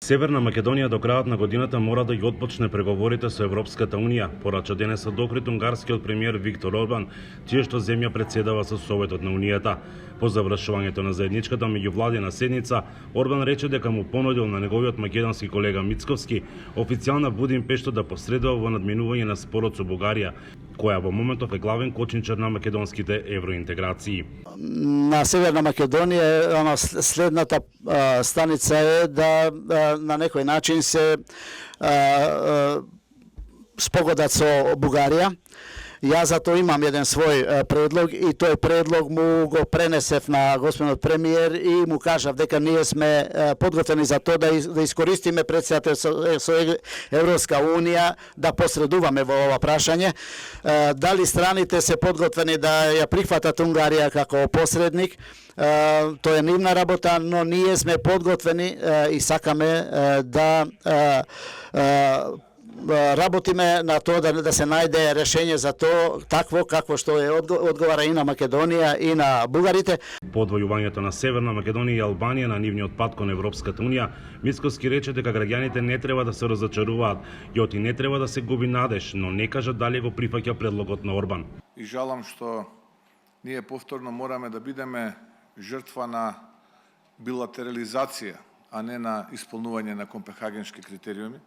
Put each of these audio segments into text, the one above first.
Северна Македонија до крајот на годината мора да ги отпочне преговорите со Европската унија, порача денес докрит унгарскиот премиер Виктор Орбан, чија што земја председава со Советот на Унијата. По завршувањето на заедничката меѓувладина седница, Орбан рече дека му понудил на неговиот македонски колега Мицковски официјална Будимпешта да посредува во надминување на спорот со Бугарија, која во моментов е главен кочничар на македонските евроинтеграции. На Северна Македонија следната станица е да на некој начин се спогодат со Бугарија. Јас за тоа имам еден свој предлог и тој предлог му го пренесев на господинот премиер и му кажав дека ние сме подготвени за тоа да искористиме председател со Европска унија да посредуваме во ова прашање. Дали страните се подготвени да ја прифатат Унгарија како посредник, тоа е нивна работа, но ние сме подготвени и сакаме да работиме на тоа да се најде решение за тоа такво какво што е одговара и на Македонија и на бугарите. По одвојувањето на Северна Македонија и Албанија на нивниот пат кон Европската унија, Мицковски рече дека граѓаните не треба да се разочаруваат, јоти не треба да се губи надеж, но не кажа дали го прифаќа предлогот на Орбан. И жалам што ние повторно мораме да бидеме жртва на билатерализација, а не на исполнување на Копенхагенски критериуми.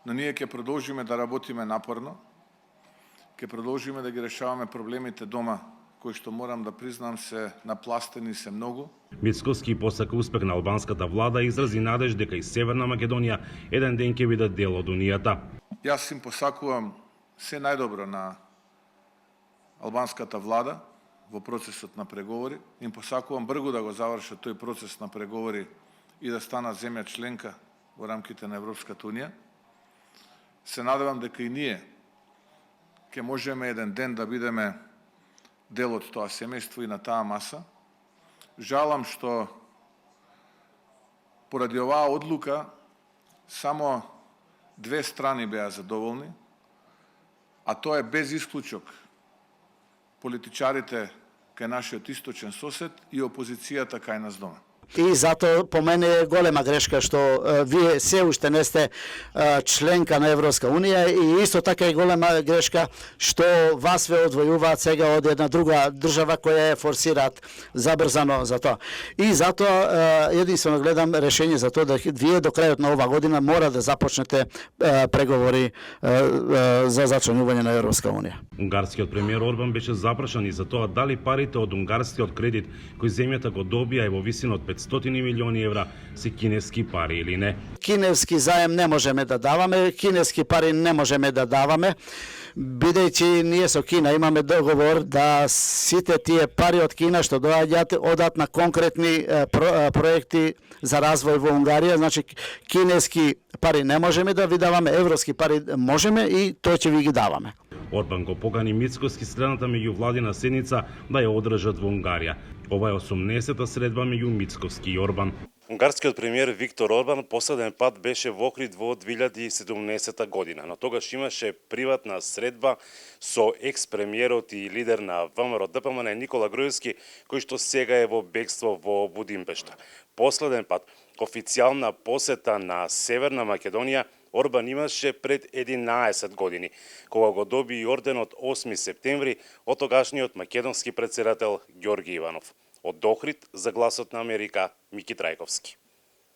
Но ние ќе продолжиме да работиме напорно, ќе продолжиме да ги решаваме проблемите дома, кои што морам да признам се напластени се многу. Мицковски посака успех на албанската влада и изрази надеж дека и Северна Македонија еден ден ќе биде дел од Унијата. Јас им посакувам се најдобро на албанската влада во процесот на преговори. Им посакувам брзо да го завршат тој процес на преговори и да станат земја членка во рамките на Европската унија. Се надевам дека и ние ќе можеме еден ден да бидеме дел од тоа семејство и на таа маса. Жалам што поради оваа одлука само две страни беа задоволни, а тоа е без исклучок политичарите кај нашиот источен сосед и опозицијата кај нас дома. И затоа по мене е голема грешка што вие се уште не сте членка на Европска унија и исто така е голема грешка што вас ве одвојуваат сега од една друга држава која е форсираат забрзано за тоа. И затоа единствено гледам решение за тоа да вие до крајот на ова година мора да започнете преговори за зачленување на Европска унија. Унгарскиот премиер Орбан беше запрашан и за тоа дали парите од унгарскиот кредит кој земјата го добија е во висина од 500 милиони евра се кинески пари или не. Кинески заем не можеме да даваме, кинески пари не можеме да даваме, бидејќи ние со Кина имаме договор да сите тие пари од Кина што доаѓаат одат на конкретни проекти за развој во Унгарија, значи кинески пари не можеме да ви даваме, европски пари можеме и тоа ќе ви ги даваме. Орбан го покани Мицковски следната меѓувладина седница да ја одржат во Унгарија. Ова е 80-та средба меѓу Мицковски и Орбан. Унгарскиот премиер Виктор Орбан последен пат беше во Охрид во 2017 година, но тогаш имаше приватна средба со екс-премиерот и лидер на ВМРО ДПМН Никола Груевски, кој што сега е во бегство во Будимпешта. Последен пат официјална посета на Северна Македонија Орбан имаше пред 11 години, кога го доби и орденот 8 септември од тогашниот македонски претседател Ѓорги Иванов. Од Охрид за Гласот на Америка, Мики Трајковски.